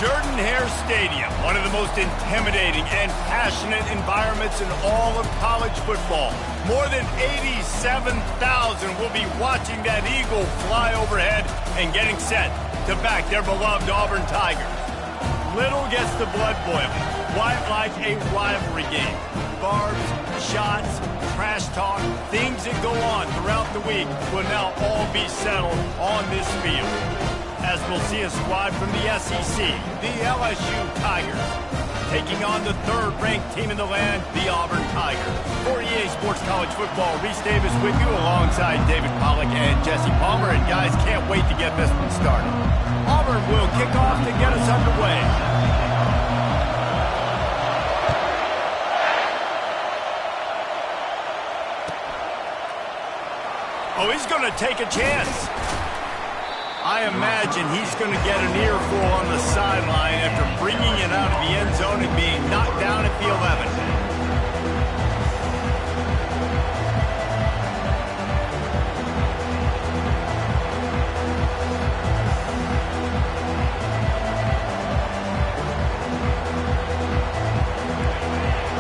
Jordan-Hare Stadium, one of the most intimidating and passionate environments in all of college football. More than 87,000 will be watching that eagle fly overhead and getting set to back their beloved Auburn Tigers. Little gets the blood boiling, quite like a rivalry game. Barbs, shots, trash talk, things that go on throughout the week will now all be settled on this field. As we'll see a squad from the SEC, the LSU Tigers, taking on the third-ranked team in the land, the Auburn Tigers. For EA Sports College Football, Reese Davis with you alongside David Pollack and Jesse Palmer. And guys, can't wait to get this one started. Auburn will kick off to get us underway. Oh, he's going to take a chance. I imagine he's going to get an earful on the sideline after bringing it out of the end zone and being knocked down at the 11.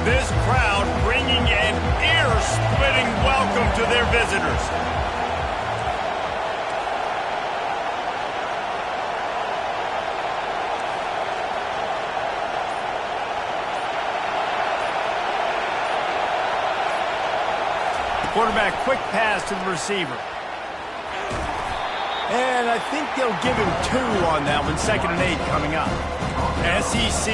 This crowd bringing an ear-splitting welcome to their visitors. Quarterback, quick pass to the receiver. And I think they'll give him 2 on that one. 2nd and 8 coming up. SEC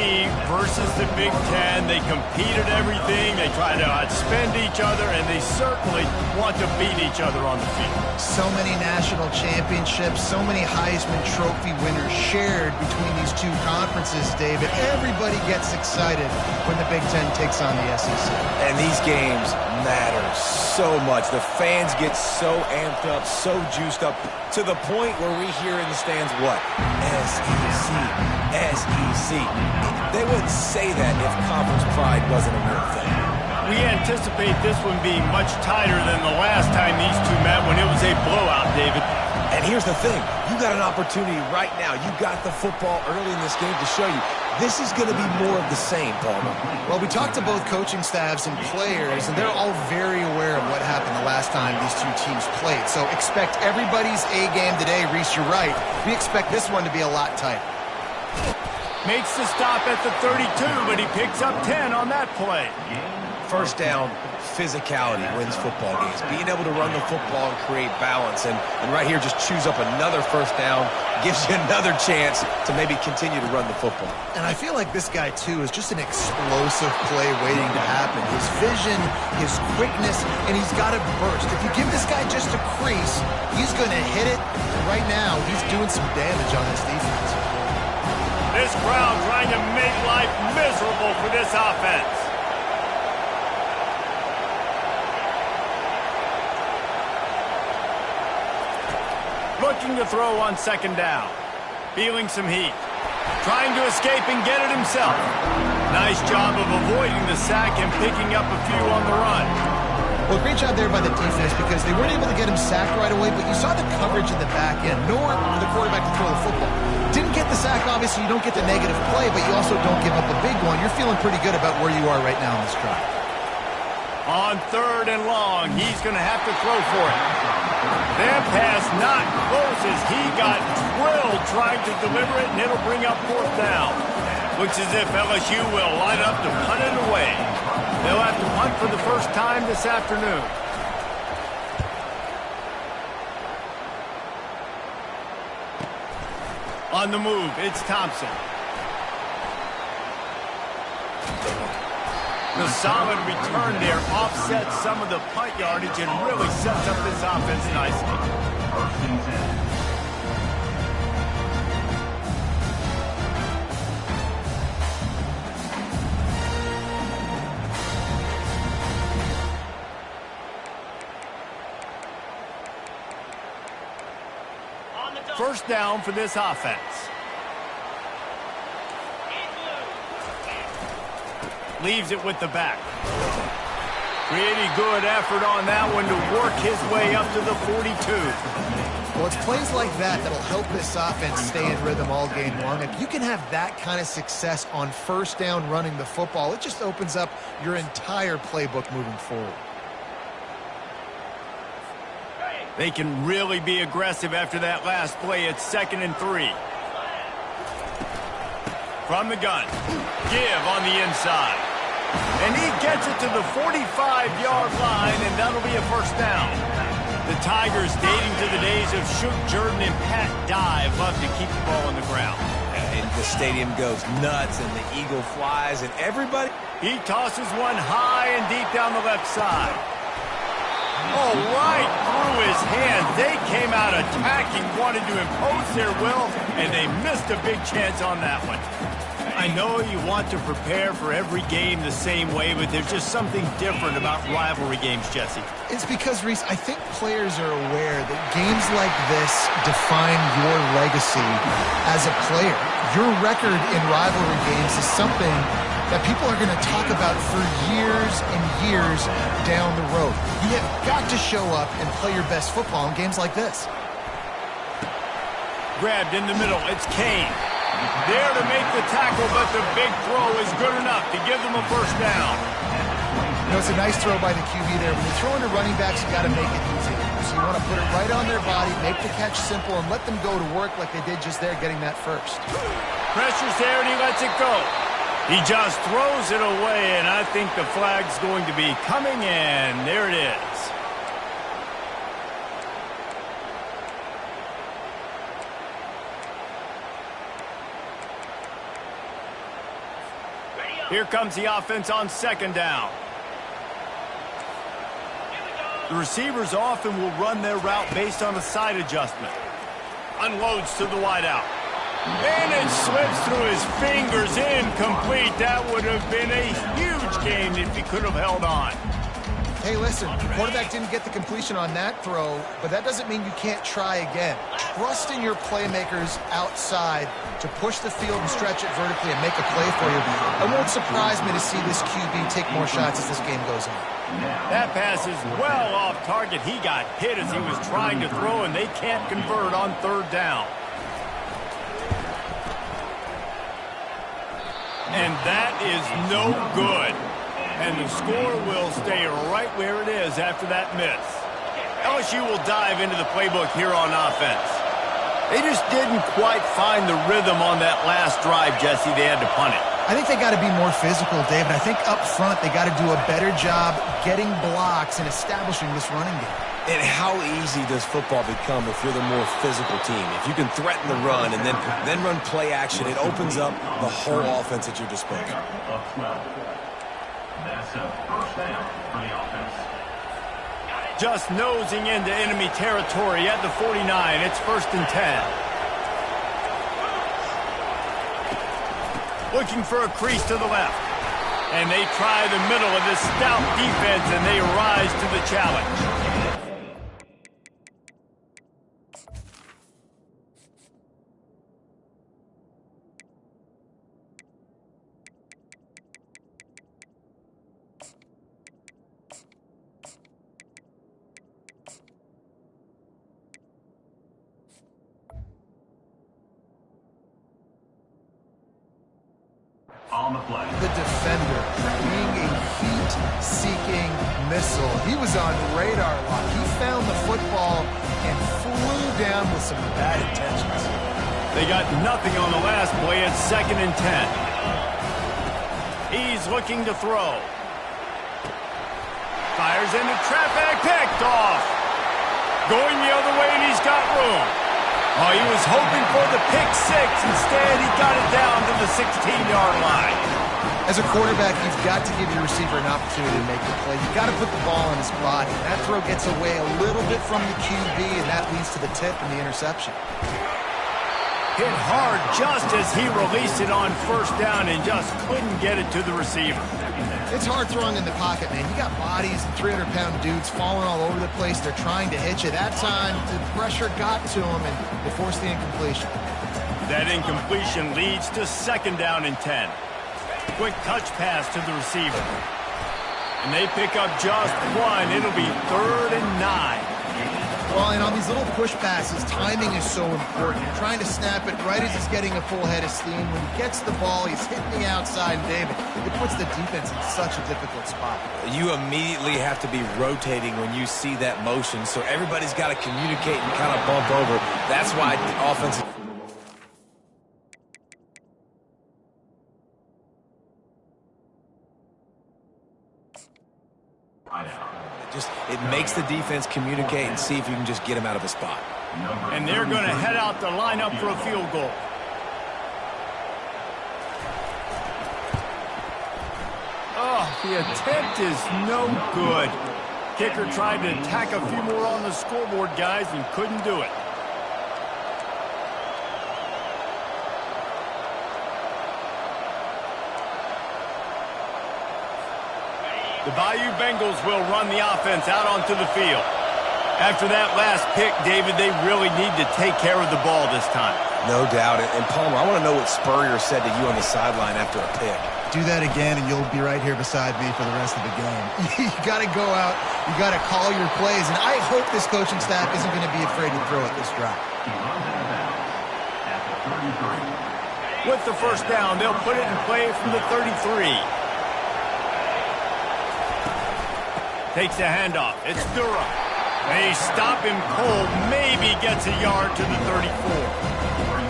versus the Big Ten. They compete at everything. They try to outspend each other, and they certainly want to beat each other on the field. So many national championships, so many Heisman Trophy winners shared between these two conferences, David. Everybody gets excited when the Big Ten takes on the SEC. And these games matter so much. The fans get so amped up, so juiced up, to the point where we hear in the stands what? SEC, SEC. They wouldn't say that if conference pride wasn't a real thing. We anticipate this one being much tighter than the last time these two met when it was a blowout, David. And here's the thing. You got an opportunity right now. You got the football early in this game to show you this is going to be more of the same, Palmer. Well, we talked to both coaching staffs and players, and they're all very aware of what happened the last time these two teams played. So expect everybody's A game today. Reese, you're right. We expect this one to be a lot tighter. Makes the stop at the 32, but he picks up 10 on that play. First down, physicality wins football games. Being able to run the football and create balance. And right here, just choose up another first down, gives you another chance to maybe continue to run the football. And I feel like this guy, too, is just an explosive play waiting to happen. His vision, his quickness, and he's got a burst. If you give this guy just a crease, he's going to hit it. And right now, he's doing some damage on this defense. This crowd trying to make life miserable for this offense. Looking to throw on 2nd down. Feeling some heat. Trying to escape and get it himself. Nice job of avoiding the sack and picking up a few on the run. Well, great job there by the defense because they weren't able to get him sacked right away, but you saw the coverage in the back end. Nowhere for the quarterback to throw the football. Didn't get the sack, obviously. You don't get the negative play, but you also don't give up a big one. You're feeling pretty good about where you are right now in this drive. On 3rd and long, he's going to have to throw for it. That pass not close as he got drilled trying to deliver it, and it'll bring up 4th down. Looks as if LSU will line up to punt it away. They'll have to punt for the first time this afternoon. On the move, it's Thompson. The solid return there offsets some of the punt yardage and really sets up this offense nicely. First down for this offense. Leaves it with the back. Pretty good effort on that one to work his way up to the 42. Well, it's plays like that that'll help this offense stay in rhythm all game long. If you can have that kind of success on first down running the football, it just opens up your entire playbook moving forward. They can really be aggressive after that last play. It's 2nd and 3. From the gun. Give on the inside. And he gets it to the 45-yard line, and that'll be a first down. The Tigers, dating to the days of Shook Jordan and Pat Dye, love to keep the ball on the ground. And the stadium goes nuts, and the eagle flies, and everybody... He tosses one high and deep down the left side. Oh, right through his hands. They came out attacking, wanted to impose their will, and they missed a big chance on that one. I know you want to prepare for every game the same way, but there's just something different about rivalry games, Jesse. It's because, Reese, I think players are aware that games like this define your legacy as a player. Your record in rivalry games is something that people are going to talk about for years and years down the road. You have got to show up and play your best football in games like this. Grabbed in the middle. It's Kane. There to make the tackle, but the big throw is good enough to give them a first down. You know, it's a nice throw by the QB there. When you're throwing to running backs, you got to make it easy. So you want to put it right on their body, make the catch simple, and let them go to work like they did just there, getting that first. Pressure's there, and he lets it go. He just throws it away, and I think the flag's going to be coming in. There it is. Here comes the offense on 2nd down. The receivers often will run their route based on a side adjustment. Unloads to the wideout. And it slips through his fingers, incomplete. That would have been a huge gain if he could have held on. Hey, listen, the quarterback didn't get the completion on that throw, but that doesn't mean you can't try again. Trust in your playmakers outside to push the field and stretch it vertically and make a play for you. It won't surprise me to see this QB take more shots as this game goes on. That pass is well off target. He got hit as he was trying to throw, and they can't convert on 3rd down. And that is no good. And the score will stay right where it is after that miss. LSU will dive into the playbook here on offense. They just didn't quite find the rhythm on that last drive, Jesse. They had to punt it. I think they got to be more physical, David. I think up front they got to do a better job getting blocks and establishing this running game. And how easy does football become if you're the more physical team? If you can threaten the run and then run play action, it opens up the whole offense at your disposal. That's a first down for the offense. Just nosing into enemy territory at the 49. It's 1st and 10. Looking for a crease to the left. And they try the middle of this stout defense, and they rise to the challenge. On the play. The defender, being a heat-seeking missile. He was on radar lock. He found the football and flew down with some bad intentions. They got nothing on the last play. It's 2nd and 10. He's looking to throw. Fires into traffic, picked off. Going the other way, and he's got room. Oh, he was hoping for the pick six. Instead, he got it down to the 16-yard line. As a quarterback, you've got to give your receiver an opportunity to make the play. You've got to put the ball on his body. That throw gets away a little bit from the QB, and that leads to the tip and the interception. Hit hard just as he released it on 1st down and just couldn't get it to the receiver. It's hard throwing in the pocket, man. You got bodies and 300-pound dudes falling all over the place. They're trying to hit you. That time, the pressure got to them, and they forced the incompletion. That incompletion leads to 2nd down and 10. Quick touch pass to the receiver. And they pick up just one. It'll be 3rd and 9. Well, and on these little push passes, timing is so important. You're trying to snap it right as he's getting a full head of steam. When he gets the ball, he's hitting the outside, David. It puts the defense in such a difficult spot. You immediately have to be rotating when you see that motion, so everybody's got to communicate and kind of bump over. That's why the offense... It makes the defense communicate and see if you can just get him out of a spot. And they're going to head out the lineup for a field goal. Oh, the attempt is no good. Kicker tried to tack a few more on the scoreboard, guys, and couldn't do it. The Bayou Bengals will run the offense out onto the field. After that last pick, David, they really need to take care of the ball this time. No doubt. And Palmer, I want to know what Spurrier said to you on the sideline after a pick. Do that again, and you'll be right here beside me for the rest of the game. You got to go out. You got to call your plays, and I hope this coaching staff isn't going to be afraid to throw at this drive. With the first down, they'll put it in play from the 33. Takes the handoff. It's Durham. They stop him cold. Maybe gets a yard to the 34.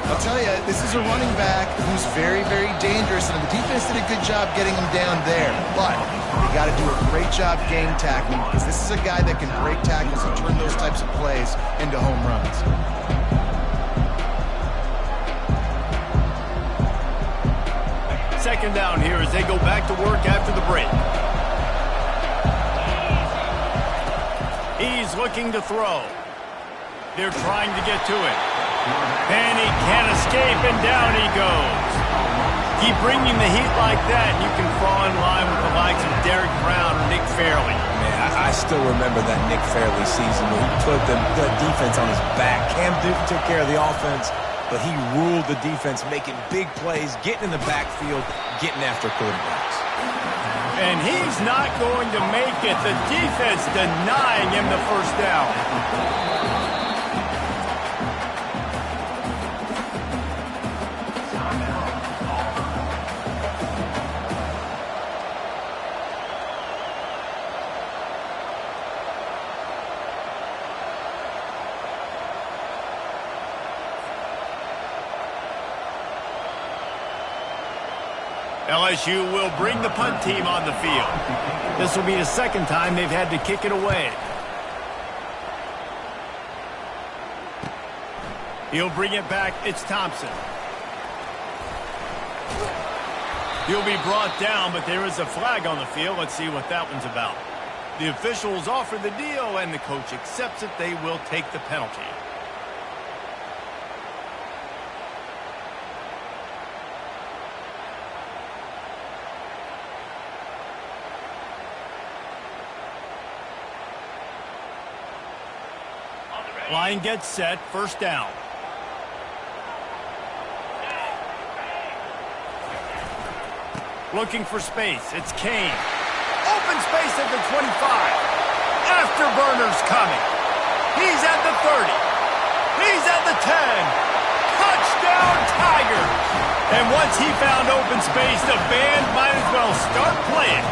I'll tell you, this is a running back who's very, very dangerous, and the defense did a good job getting him down there. But they got to do a great job game tackling, because this is a guy that can break tackles and turn those types of plays into home runs. Second down here as they go back to work after the break. He's looking to throw. They're trying to get to it. And he can't escape, and down he goes. Keep bringing the heat like that, and you can fall in line with the likes of Derek Brown or Nick Fairley. Man, I still remember that Nick Fairley season where he put the defense on his back. Cam Newton took care of the offense, but he ruled the defense, making big plays, getting in the backfield, getting after quarterbacks. And he's not going to make it. The defense denying him the first down. LSU will bring the punt team on the field. This will be the second time they've had to kick it away. He'll bring it back. It's Thompson. He'll be brought down, but there is a flag on the field. Let's see what that one's about. The officials offer the deal, and the coach accepts it. They will take the penalty. Line gets set, first down. Looking for space, it's Kane. Open space at the 25. Afterburner's coming. He's at the 30. He's at the 10. Touchdown, Tigers! And once he found open space, the band might as well start playing.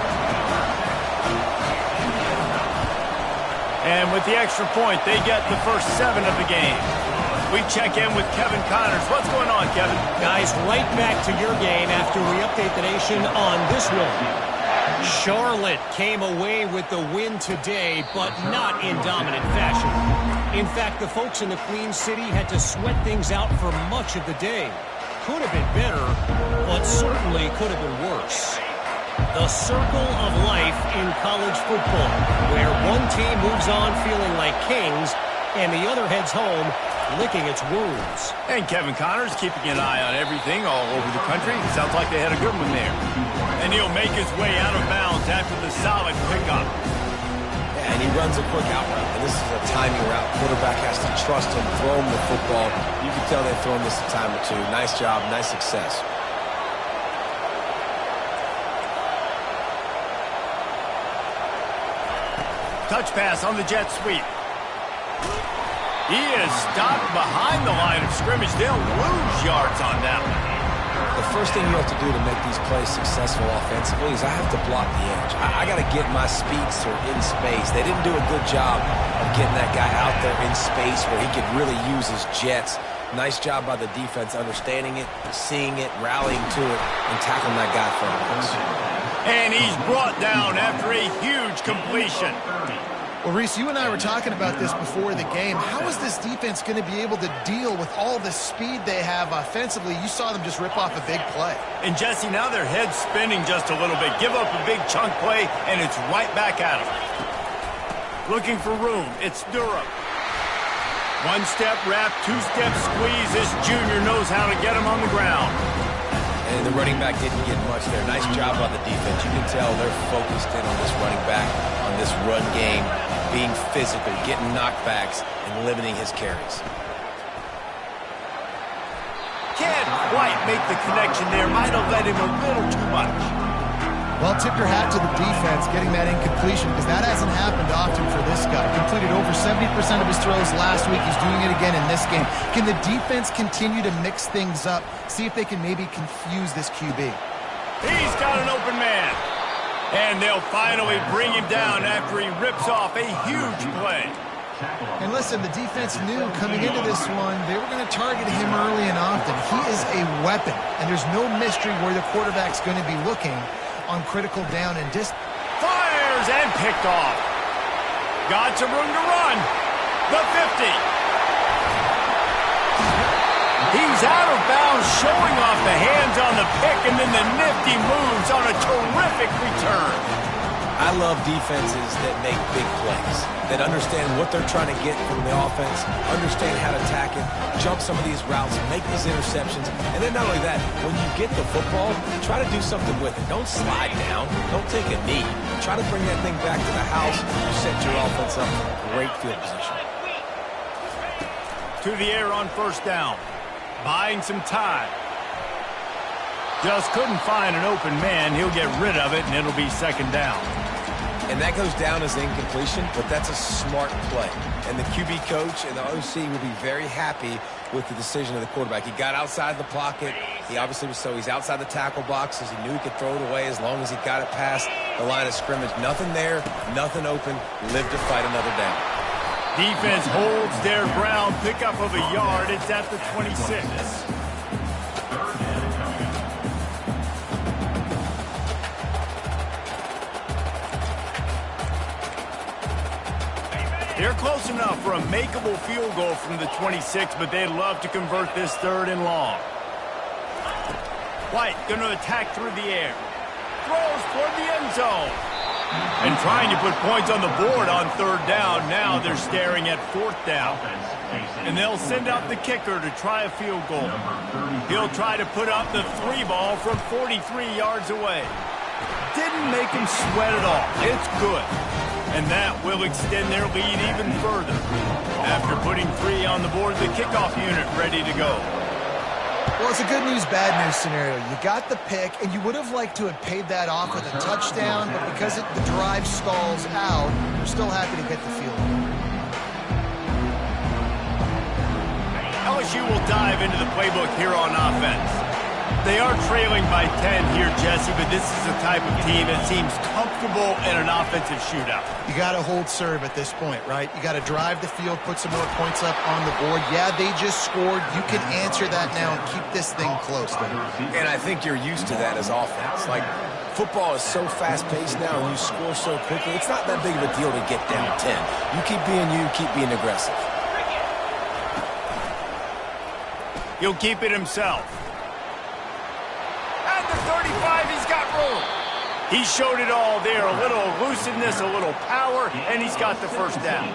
And with the extra point, they get the first 7 of the game. We check in with Kevin Connors. What's going on, Kevin? Guys, right back to your game after we update the nation on this one. Charlotte came away with the win today, but not in dominant fashion. In fact, the folks in the Queen City had to sweat things out for much of the day. Could have been better, but certainly could have been worse. The circle of life in college football, where one team moves on feeling like kings and the other heads home licking its wounds. And Kevin Connors keeping an eye on everything all over the country. Sounds like they had a good one there. And he'll make his way out of bounds after the solid pickup. Yeah, and he runs a quick out route. And this is a timing route. Quarterback has to trust him, throw him the football. You can tell they've thrown this a time or two. Nice job, nice success. Touch pass on the jet sweep. He is stopped behind the line of scrimmage. They'll lose yards on that one. The first thing you have to do to make these plays successful offensively is I have to block the edge. I got to get my speedster in space. They didn't do a good job of getting that guy out there in space where he could really use his jets. Nice job by the defense understanding it, seeing it, rallying to it, and tackling that guy for us. And he's brought down after a huge completion. Well, Reese, you and I were talking about this before the game. How is this defense going to be able to deal with all the speed they have offensively? You saw them just rip off a big play. And, Jesse, now their head's spinning just a little bit. Give up a big chunk play, and it's right back at them. Looking for room. It's Durham. One-step wrap, two-step squeeze. This junior knows how to get him on the ground. And the running back didn't get much there. Nice job on the defense. You can tell they're focused in on this running back, on this run game, being physical, getting knockbacks, and limiting his carries. Can't quite make the connection there. Might have led him a little too much. Well, tip your hat to the defense getting that incompletion because that hasn't happened often for this guy. Completed over 70% of his throws last week. He's doing it again in this game. Can the defense continue to mix things up? See if they can maybe confuse this QB. He's got an open man. And they'll finally bring him down after he rips off a huge play. And listen, the defense knew coming into this one, they were going to target him early and often. He is a weapon, and there's no mystery where the quarterback's going to be looking on critical down and distance. Fires and picked off. Got some room to run. The 50. He's out of bounds, showing off the hands on the pick, and then the nifty moves on a terrific return. I love defenses that make big plays, that understand what they're trying to get from the offense, understand how to attack it, jump some of these routes, make these interceptions, and then not only that, when you get the football, try to do something with it. Don't slide down. Don't take a knee. Try to bring that thing back to the house. You set your offense up for great field position. To the air on first down. Buying some time. Just couldn't find an open man. He'll get rid of it, and it'll be second down. And that goes down as incompletion, but that's a smart play. And the QB coach and the OC will be very happy with the decision of the quarterback. He got outside the pocket. He obviously was he's outside the tackle boxes. He knew he could throw it away as long as he got it past the line of scrimmage. Nothing there, nothing open. Live to fight another down. Defense holds their ground. Pickup of a yard. It's at the 26. They're close enough for a makeable field goal from the 26, but they'd love to convert this third and long. White going to attack through the air. Throws toward the end zone. And trying to put points on the board on third down. Now they're staring at fourth down. And they'll send out the kicker to try a field goal. He'll try to put up the 3-ball from 43 yards away. Didn't make him sweat at all. It's good. And that will extend their lead even further. After putting 3 on the board, the kickoff unit ready to go. Well, it's a good news, bad news scenario. You got the pick, and you would have liked to have paid that off with a touchdown, but because the drive stalls out, you're still happy to get the field goal. LSU will dive into the playbook here on offense. They are trailing by 10 here, Jesse, but this is the type of team that seems comfortable in an offensive shootout. You got to hold serve at this point, right? You got to drive the field, put some more points up on the board. Yeah, they just scored. You can answer that now and keep this thing close. And I think you're used to that as offense. Like, football is so fast-paced now and you score so quickly, it's not that big of a deal to get down 10. You keep being aggressive. He'll keep it himself. At the 35, he's got room. He showed it all there. A little elusiveness, a little power, and he's got the first down.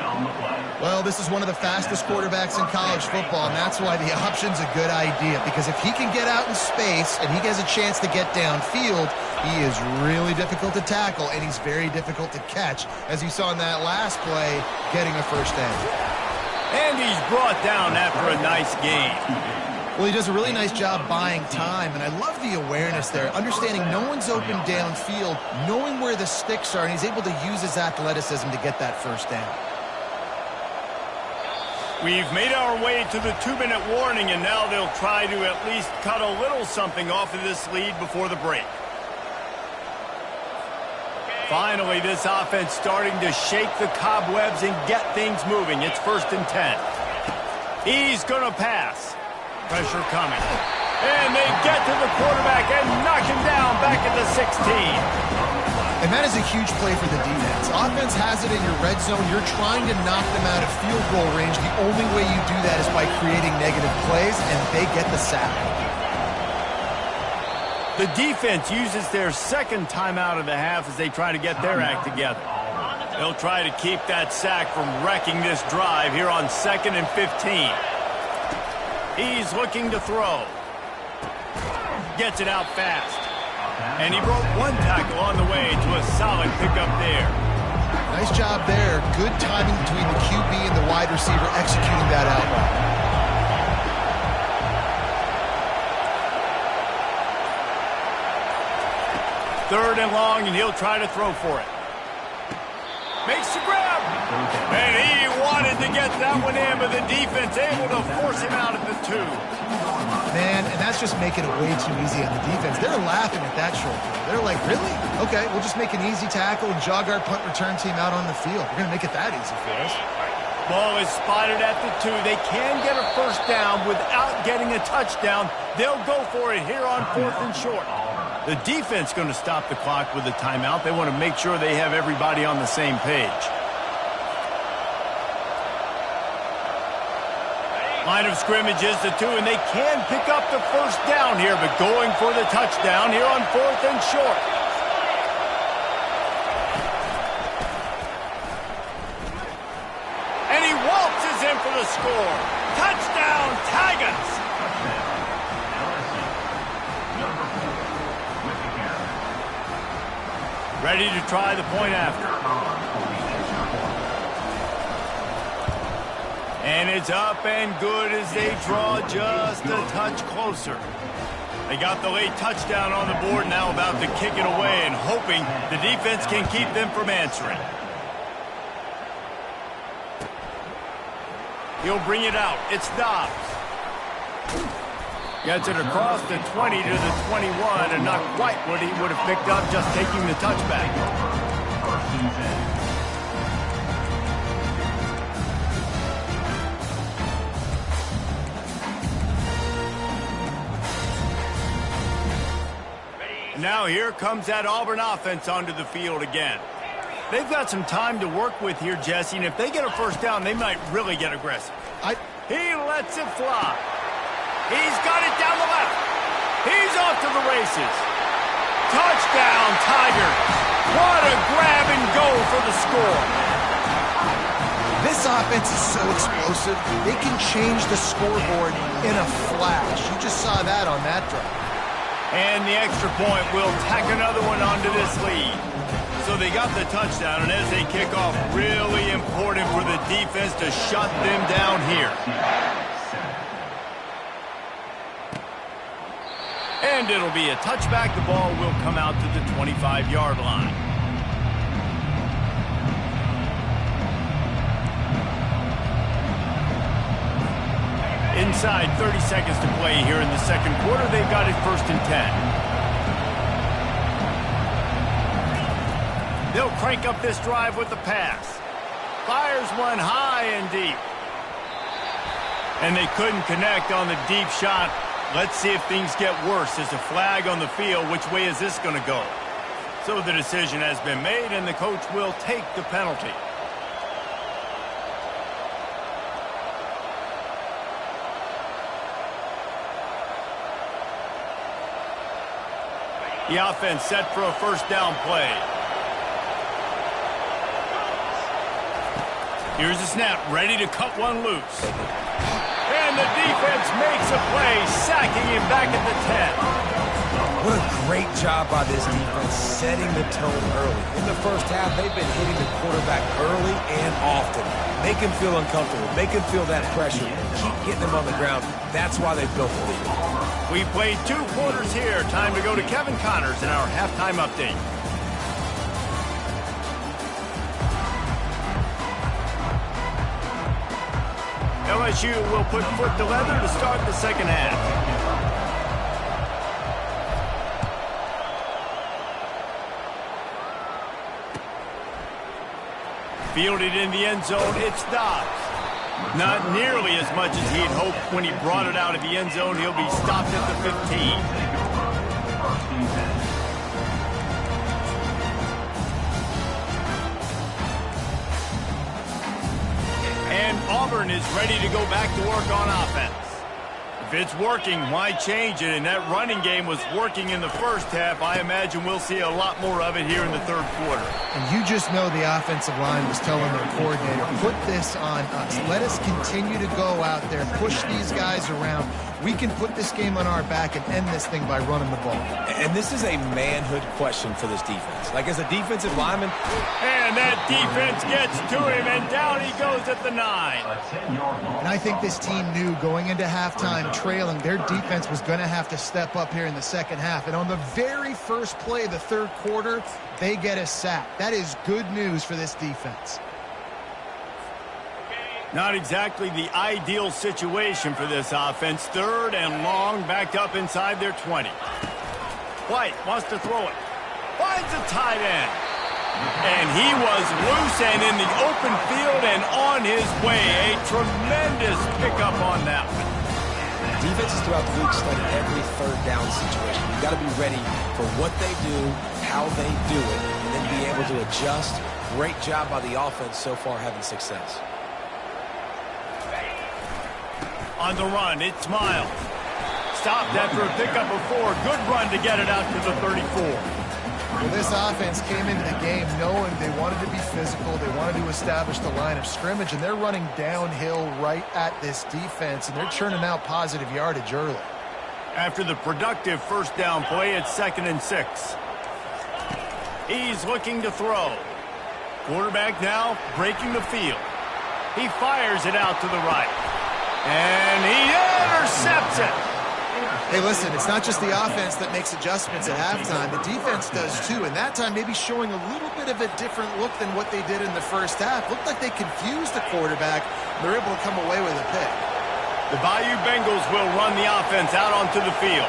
Well, this is one of the fastest quarterbacks in college football, and that's why the option's a good idea. Because if he can get out in space and he has a chance to get downfield, he is really difficult to tackle, and he's very difficult to catch, as you saw in that last play, getting a first down. And he's brought down after a nice game. Well, he does a really nice job buying time, and I love the awareness there, understanding no one's open downfield, knowing where the sticks are, and he's able to use his athleticism to get that first down. We've made our way to the 2-minute warning, and now they'll try to at least cut a little something off of this lead before the break. Finally, this offense starting to shake the cobwebs and get things moving. It's 1st and 10. He's going to pass. Pressure coming. And they get to the quarterback and knock him down back at the 16. And that is a huge play for the defense. Offense has it in your red zone. You're trying to knock them out of field goal range. The only way you do that is by creating negative plays, and they get the sack. The defense uses their second timeout of the half as they try to get their act together. They'll try to keep that sack from wrecking this drive here on 2nd and 15. He's looking to throw. Gets it out fast. And he broke one tackle on the way to a solid pickup there. Nice job there. Good timing between the QB and the wide receiver executing that out. 3rd and long, and he'll try to throw for it. Makes the grab. And he wanted to get that one in, but the defense able to force him out at the 2. Man, and that's just making it way too easy on the defense. They're laughing at that short throw. They're like, really? Okay, we'll just make an easy tackle and jog our punt return team out on the field. We're going to make it that easy for us. Ball is spotted at the 2. They can get a first down without getting a touchdown. They'll go for it here on 4th and short. The defense going to stop the clock with a timeout. They want to make sure they have everybody on the same page. Line of scrimmage is the 2, and they can pick up the first down here, but going for the touchdown here on 4th and short. And he waltzes in for the score. Touchdown, Tigers! Ready to try the point after. And it's up and good as they draw just a touch closer. They got the late touchdown on the board, now about to kick it away and hoping the defense can keep them from answering. He'll bring it out. It's Dobbs. Gets it across the 20 to the 21, and not quite what he would have picked up just taking the touchback. Now here comes that Auburn offense onto the field again. They've got some time to work with here, Jesse, and if they get a first down, they might really get aggressive. He lets it fly. He's got it down the left. He's off to the races. Touchdown, Tigers. What a grab and go for the score. This offense is so explosive, they can change the scoreboard in a flash. You just saw that on that drive. And the extra point will tack another one onto this lead. So they got the touchdown, and as they kick off, really important for the defense to shut them down here. And it'll be a touchback. The ball will come out to the 25-yard line. Inside 30 seconds to play here in the second quarter. They've got it 1st and 10. They'll crank up this drive with the pass. Fires one high and deep. And they couldn't connect on the deep shot. Let's see if things get worse. There's a flag on the field. Which way is this going to go? So the decision has been made, and the coach will take the penalty. The offense set for a first down play. Here's the snap, ready to cut one loose. And the defense makes a play, sacking him back at the 10. What a great job by this defense setting the tone early. In the first half, they've been hitting the quarterback early and often. Make him feel uncomfortable. Make him feel that pressure. Keep getting him on the ground. That's why they've built the lead. We played 2 quarters here. Time to go to Kevin Connors in our halftime update. LSU will put foot to leather to start the second half. Fielded in the end zone, it's Dobbs. Not nearly as much as he'd hoped when he brought it out of the end zone. He'll be stopped at the 15. And Auburn is ready to go back to work on offense. If it's working, why change it? And that running game was working in the first half. I imagine we'll see a lot more of it here in the third quarter. And you just know the offensive line was telling their coordinator, put this on us. Let us continue to go out there, push these guys around. We can put this game on our back and end this thing by running the ball. And this is a manhood question for this defense. Like, as a defensive lineman. And that defense gets to him, and down he goes at the 9. And I think this team knew going into halftime trailing, their defense was going to have to step up here in the second half. And on the very first play of the third quarter, they get a sack. That is good news for this defense. Not exactly the ideal situation for this offense. Third and long, backed up inside their 20. White wants to throw it. Finds a tight end. And he was loose and in the open field and on his way. A tremendous pickup on that one. Defenses throughout the league study every third down situation. You've got to be ready for what they do, how they do it, and then be able to adjust. Great job by the offense so far having success. On the run, it's Miles. Stopped after a pickup of 4. Good run to get it out to the 34. Well, this offense came into the game knowing they wanted to be physical. They wanted to establish the line of scrimmage, and they're running downhill right at this defense, and they're churning out positive yardage early. After the productive first down play, it's 2nd and 6. He's looking to throw. Quarterback now breaking the field. He fires it out to the right. And he intercepts it. Hey, listen, it's not just the offense that makes adjustments at halftime. The defense does too, and that time maybe showing a little bit of a different look than what they did in the first half. Looked like they confused the quarterback. They're able to come away with a pick. The Bayou Bengals will run the offense out onto the field.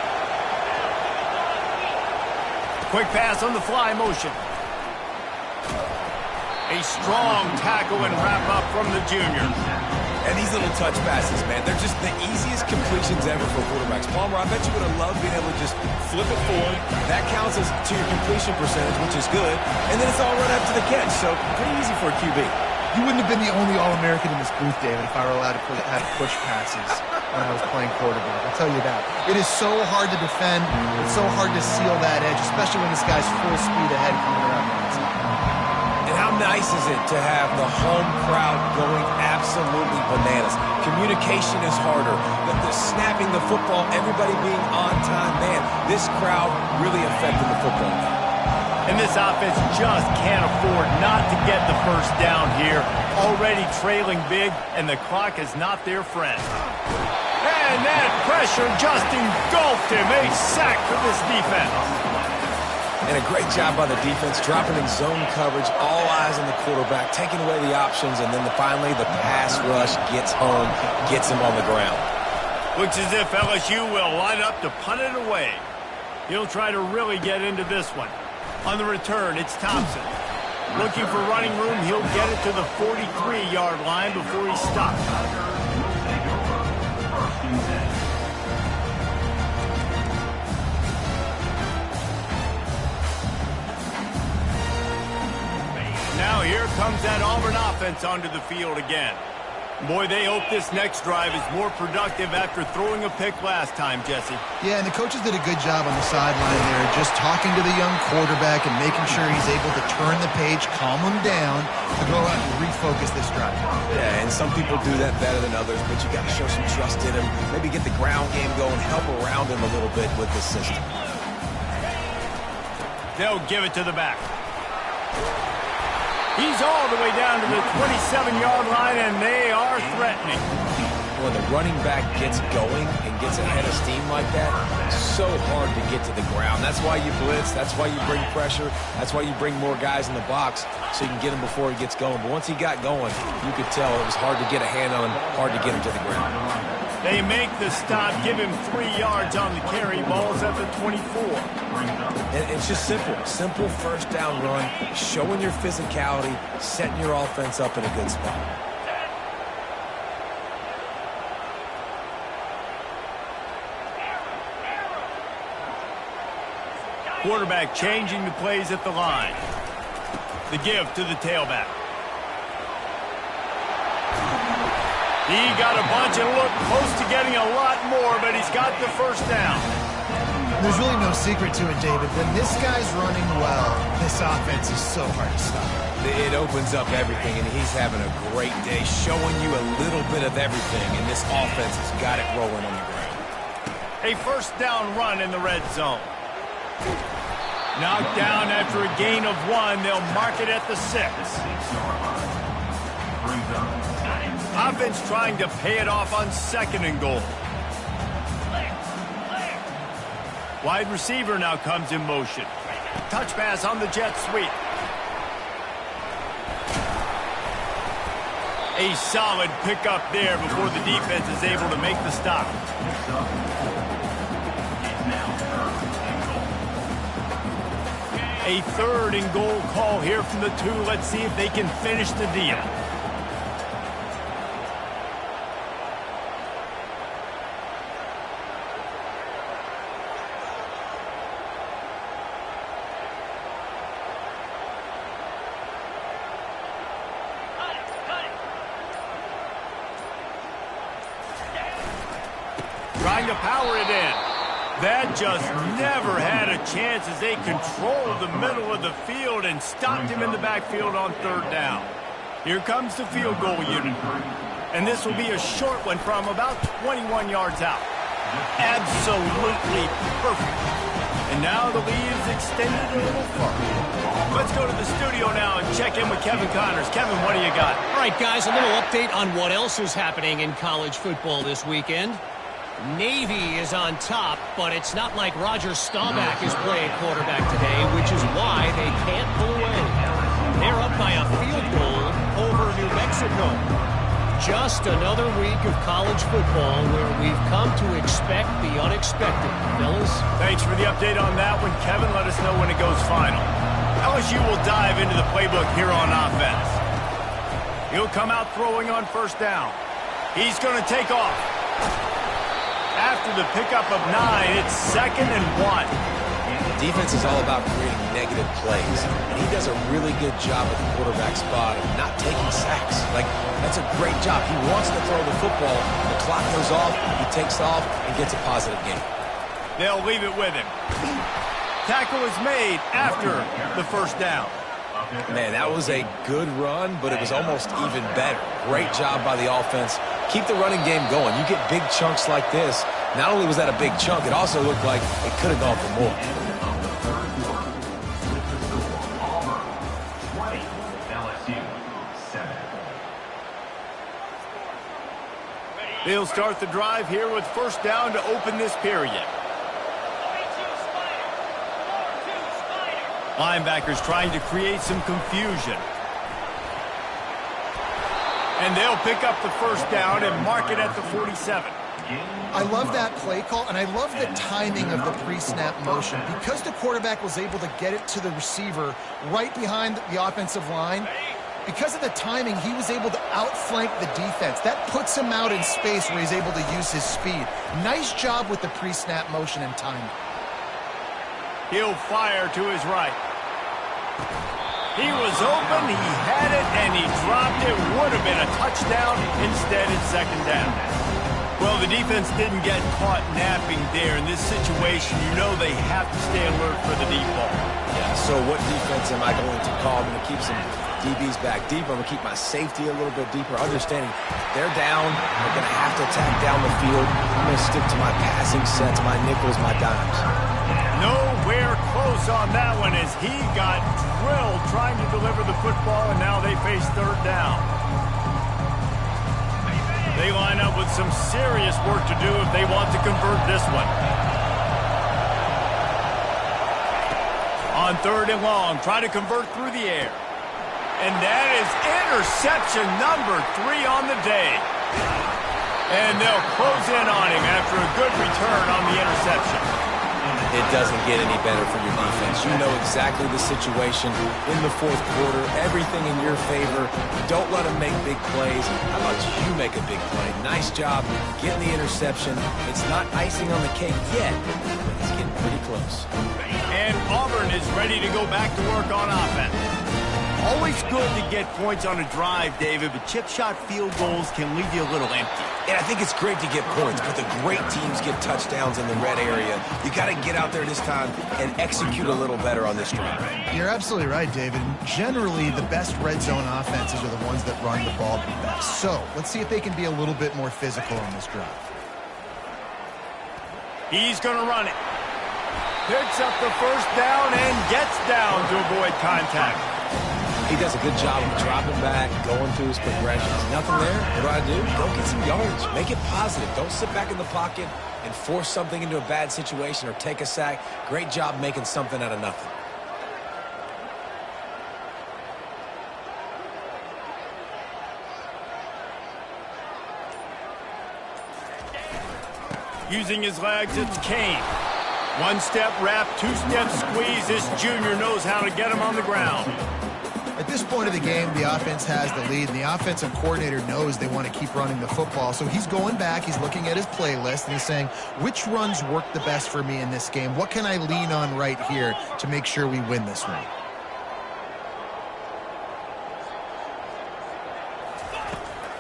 Quick pass on the fly motion. A strong tackle and wrap up from the junior. And these little touch passes, man, they're just the easiest completions ever for quarterbacks. Palmer, I bet you would have loved being able to just flip it forward. That counts as to your completion percentage, which is good. And then it's all run up to the catch, so pretty easy for a QB. You wouldn't have been the only All-American in this booth, David, if I were allowed to have push passes when I was playing quarterback. I'll tell you that. It is so hard to defend. It's so hard to seal that edge, especially when this guy's full speed ahead coming around the outside. And how nice is it to have the home crowd going absolutely bananas? Communication is harder. The snapping the football, everybody being on time. Man, this crowd really affected the football game. And this offense just can't afford not to get the first down here. Already trailing big, and the clock is not their friend. And that pressure just engulfed him. A sack for this defense. And a great job by the defense, dropping in zone coverage, all eyes on the quarterback, taking away the options, and then finally the pass rush gets home, gets him on the ground. Looks as if LSU will line up to punt it away. He'll try to really get into this one. On the return, it's Thompson. Looking for running room, he'll get it to the 43-yard line before he stops. Now here comes that Auburn offense onto the field again. Boy, they hope this next drive is more productive after throwing a pick last time, Jesse. Yeah, and the coaches did a good job on the sideline there, just talking to the young quarterback and making sure he's able to turn the page, calm him down, to go out and refocus this drive. Yeah, and some people do that better than others, but you got to show some trust in him, maybe get the ground game going, help around him a little bit with this system. They'll give it to the back. He's all the way down to the 27-yard line, and they are threatening. When the running back gets going and gets ahead of steam like that, so hard to get to the ground. That's why you blitz. That's why you bring pressure. That's why you bring more guys in the box so you can get him before he gets going. But once he got going, you could tell it was hard to get a hand on him, hard to get him to the ground. They make the stop, give him 3 yards on the carry. Ball's at the 24. And it's just simple. Simple first down run, showing your physicality, setting your offense up in a good spot. Quarterback changing the plays at the line. The give to the tailback. He got a bunch and looked close to getting a lot more, but he's got the first down. There's really no secret to it, David. When this guy's running well, this offense is so hard to stop. It opens up everything, and he's having a great day, showing you a little bit of everything, and this offense has got it rolling on the ground. A first down run in the red zone. Knocked down after a gain of 1. They'll mark it at the 6. Offense trying to pay it off on 2nd and goal. Wide receiver now comes in motion. Touch pass on the jet sweep. A solid pickup there before the defense is able to make the stop. A 3rd and goal call here from the 2. Let's see if they can finish the deal. Trying to power it in. That just never had a chance as they controlled the middle of the field and stopped him in the backfield on 3rd down. Here comes the field goal unit. And this will be a short one from about 21 yards out. Absolutely perfect. And now the lead is extended a little further. Let's go to the studio now and check in with Kevin Connors. Kevin, what do you got? All right, guys, a little update on what else is happening in college football this weekend. Navy is on top, but it's not like Roger Staubach is playing quarterback today, which is why they can't pull away. They're up by a field goal over New Mexico. Just another week of college football where we've come to expect the unexpected, fellas. Thanks for the update on that one, Kevin. Let us know when it goes final. LSU will dive into the playbook here on offense. He'll come out throwing on 1st down. He's going to take off. After the pickup of 9, it's 2nd and 1. Defense is all about creating negative plays, and he does a really good job at the quarterback spot of not taking sacks. Like, that's a great job. He wants to throw the football. The clock goes off, he takes off, and gets a positive gain. They'll leave it with him. Tackle is made after the 1st down. Man, that was a good run, but it was almost even better. Great job by the offense. Keep the running game going. You get big chunks like this. Not only was that a big chunk, it also looked like it could have gone for more. They'll start the drive here with 1st down to open this period. Linebackers trying to create some confusion. And they'll pick up the 1st down and mark it at the 47. I love that play call, and I love the timing of the pre-snap motion. Because the quarterback was able to get it to the receiver right behind the offensive line, because of the timing, he was able to outflank the defense. That puts him out in space where he's able to use his speed. Nice job with the pre-snap motion and timing. He'll fire to his right. He was open, he had it, and he dropped it. Would have been a touchdown. Instead, it's 2nd down. Well, the defense didn't get caught napping there. In this situation, you know they have to stay alert for the deep ball. Yeah, so what defense am I going to call? I'm going to keep some DBs back deeper. I'm going to keep my safety a little bit deeper, understanding they're down. They're going to have to attack down the field. I'm going to stick to my passing sets, my nickels, my dimes. Nowhere close on that one as he got drilled trying to deliver the football, and now they face third down. They line up with some serious work to do if they want to convert this one. On third and long, try to convert through the air. And that is interception number 3 on the day. And they'll close in on him after a good return on the interception. It doesn't get any better for your defense. You know exactly the situation in the fourth quarter. Everything in your favor. Don't let them make big plays. How about you make a big play? Nice job getting the interception. It's not icing on the cake yet, but it's getting pretty close. And Auburn is ready to go back to work on offense. Always good to get points on a drive, David, but chip shot field goals can leave you a little empty. And I think it's great to get points, but the great teams get touchdowns in the red area. You got to get out there this time and execute a little better on this drive. You're absolutely right, David. Generally, the best red zone offenses are the ones that run the ball the best. So let's see if they can be a little bit more physical on this drive. He's going to run it. Picks up the first down and gets down to avoid contact. He does a good job of dropping back, going through his progressions. Nothing there. What do? Go get some yards. Make it positive. Don't sit back in the pocket and force something into a bad situation or take a sack. Great job making something out of nothing. Using his legs, it's Kane. One-step wrap, two-step squeeze. This junior knows how to get him on the ground. At this point of the game, the offense has the lead, and the offensive coordinator knows they want to keep running the football. So he's going back, he's looking at his playlist, and he's saying, which runs work the best for me in this game? What can I lean on right here to make sure we win this one?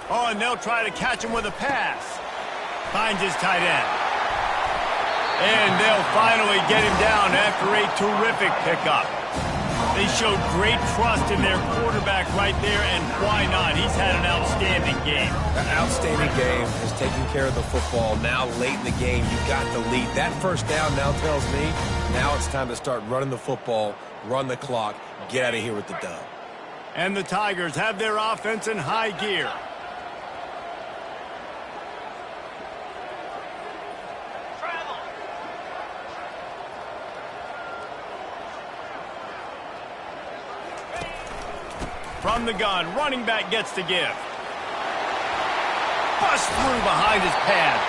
Oh, and they'll try to catch him with a pass. Finds his tight end. And they'll finally get him down after a terrific pickup. They showed great trust in their quarterback right there, and why not? He's had an outstanding game. An outstanding game, is taking care of the football. Now late in the game, you got the lead. That first down now tells me now it's time to start running the football, run the clock, get out of here with the dub. And the Tigers have their offense in high gear. From the gun, running back gets to give. Bust through behind his pad.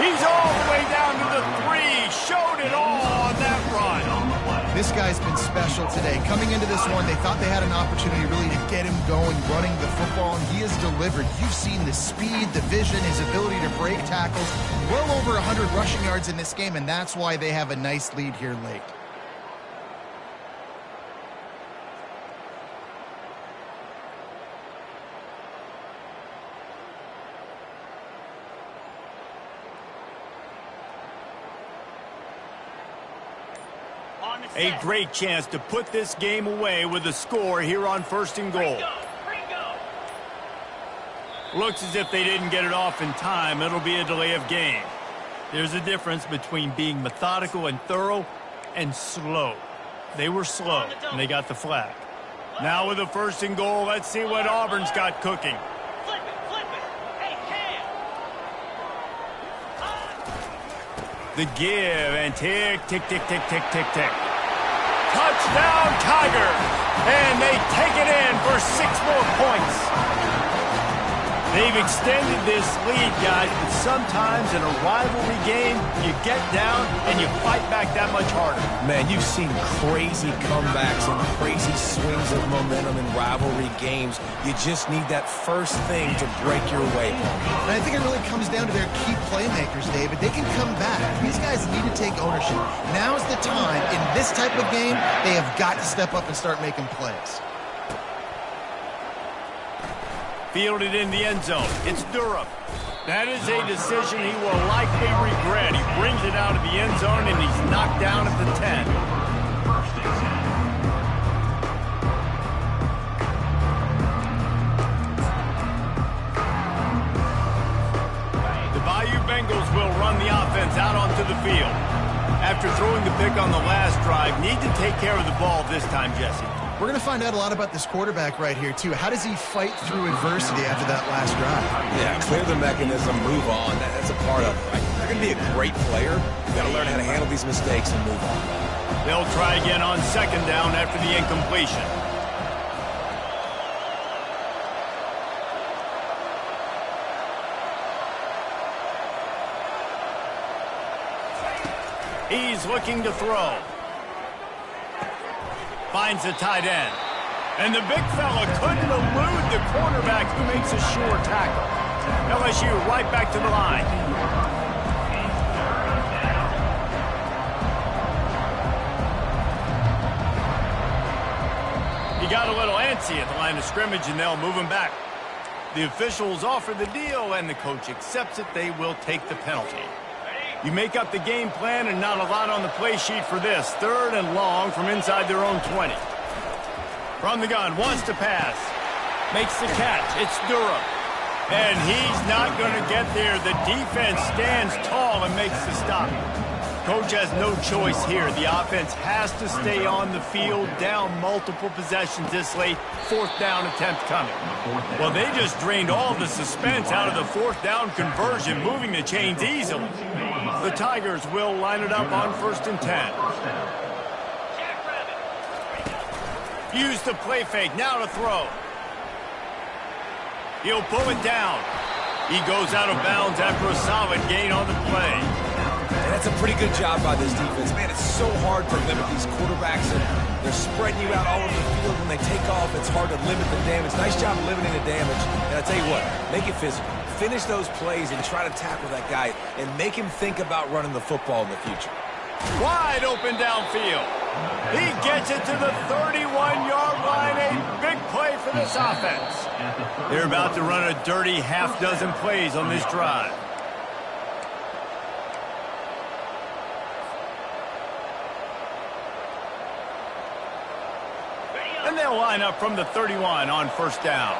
He's all the way down to the 3. Showed it all on that run. This guy's been special today. Coming into this one, they thought they had an opportunity really to get him going, running the football, and he has delivered. You've seen the speed, the vision, his ability to break tackles. Well over 100 rushing yards in this game, and that's why they have a nice lead here late. A great chance to put this game away with a score here on 1st and goal. Looks as if they didn't get it off in time. It'll be a delay of game. There's a difference between being methodical and thorough and slow. They were slow, and they got the flag. Now with a 1st and goal, let's see what Auburn's got cooking. Flip it. Hey, Cam. The give, and tick, tick, tick, tick, tick, tick, tick. Touchdown, Tigers! And they take it in for 6 more points. They've extended this lead, guys, but sometimes in a rivalry game, you get down and you fight back that much harder. Man, you've seen crazy comebacks and crazy swings of momentum in rivalry games. You just need that first thing to break your way. And I think it really comes down to their key playmakers, David. They can come back. These guys need to take ownership. Now's the time. In this type of game, they have got to step up and start making plays. Fielded in the end zone. It's Durham. That is a decision he will likely regret. He brings it out of the end zone, and he's knocked down at the 10. The Bayou Bengals will run the offense out onto the field. After throwing the pick on the last drive, need to take care of the ball this time, Jesse. We're going to find out a lot about this quarterback right here, too. How does he fight through adversity after that last drive? Yeah, clear the mechanism, move on. That's a part of it, right? You're going to be a great player. You've got to learn how to handle these mistakes and move on. They'll try again on second down after the incompletion. He's looking to throw. Finds the tight end. And the big fella couldn't elude the cornerback who makes a sure tackle. LSU right back to the line. He got a little antsy at the line of scrimmage, and they'll move him back. The officials offer the deal, and the coach accepts it. They will take the penalty. You make up the game plan, and not a lot on the play sheet for this. 3rd and long from inside their own 20. From the gun, wants to pass. Makes the catch. It's Durham. And he's not going to get there. The defense stands tall and makes the stop. Coach has no choice here. The offense has to stay on the field, down multiple possessions this late. 4th down attempt coming. Well, they just drained all the suspense out of the 4th down conversion, moving the chains easily. The Tigers will line it up on 1st and 10. Use the play fake, now to throw. He'll pull it down. He goes out of bounds after a solid gain on the play. And that's a pretty good job by this defense. Man, it's so hard to limit these quarterbacks, and they're spreading you out all over the field. When they take off, it's hard to limit the damage. Nice job limiting the damage. And I tell you what, make it physical. Finish those plays and try to tackle that guy and make him think about running the football in the future. Wide open downfield. He gets it to the 31-yard line. A big play for this offense. They're about to run a dirty half-dozen plays on this drive. And they'll line up from the 31 on 1st down.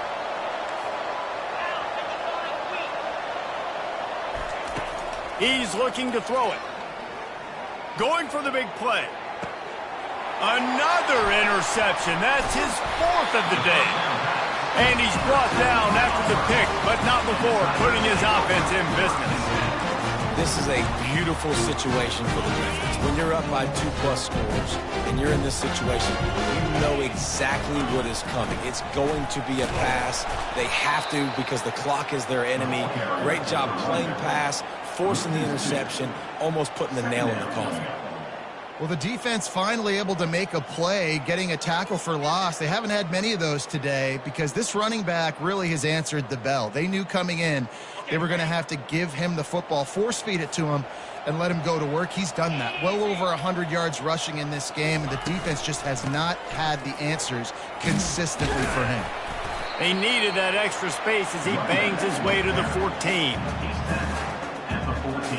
He's looking to throw it. Going for the big play. Another interception. That's his 4th of the day. And he's brought down after the pick, but not before putting his offense in business. This is a beautiful situation for the defense. When you're up by 2+ scores and you're in this situation, you know exactly what is coming. It's going to be a pass. They have to because the clock is their enemy. Great job playing pass, forcing the interception, almost putting the nail in the coffin. Well, the defense finally able to make a play, getting a tackle for loss. They haven't had many of those today because this running back really has answered the bell. They knew coming in they were going to have to give him the football, force feed it to him, and let him go to work. He's done that. Well over 100 yards rushing in this game, and the defense just has not had the answers consistently for him. They needed that extra space as he bangs his way to the 14. At the 14.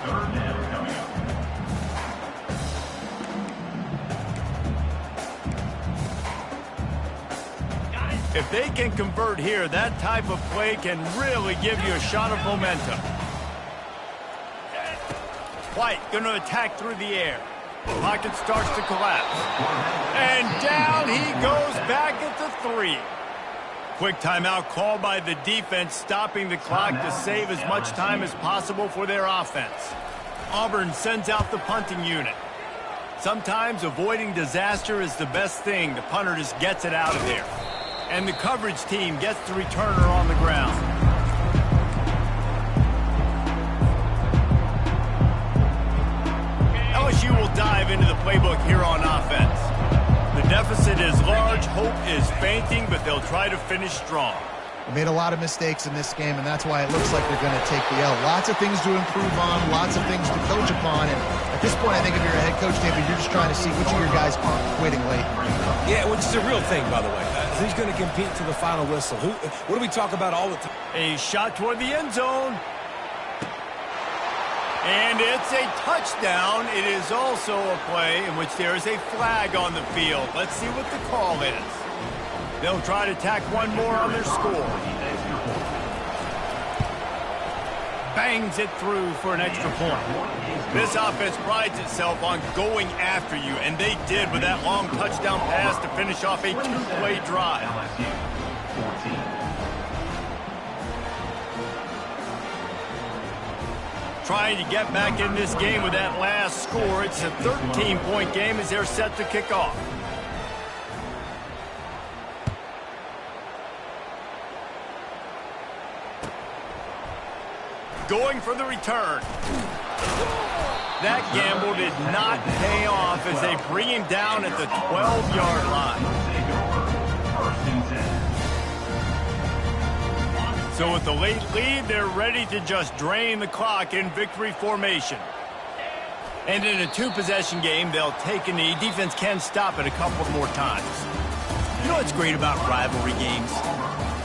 3rd down coming up. If they can convert here, that type of play can really give you a shot of momentum. White going to attack through the air. Pocket starts to collapse. And down he goes back at the 3. Quick timeout called by the defense, stopping the clock to save as much time as possible for their offense. Auburn sends out the punting unit. Sometimes avoiding disaster is the best thing. The punter just gets it out of there. And the coverage team gets the returner on the ground. LSU will dive into the playbook here on offense. The deficit is large, hope is fainting, but they'll try to finish strong. They made a lot of mistakes in this game, and that's why it looks like they're going to take the L. Lots of things to improve on, lots of things to coach upon, and at this point, I think if you're a head coach, David, you're just trying to see which of your guys aren't quitting late. Yeah, which is a real thing, by the way. So he's going to compete to the final whistle. What do we talk about all the time? A shot toward the end zone. And it's a touchdown. It is also a play in which there is a flag on the field. Let's see what the call is. They'll try to tack one more on their score. Bangs it through for an extra point. This offense prides itself on going after you, and they did with that long touchdown pass to finish off a two-play drive. Trying to get back in this game with that last score. It's a 13-point game as they're set to kick off. Going for the return. That gamble did not pay off as they bring him down at the 12-yard line. So with the late lead, they're ready to just drain the clock in victory formation. And in a two-possession game, they'll take a knee. Defense can stop it a couple more times. You know what's great about rivalry games?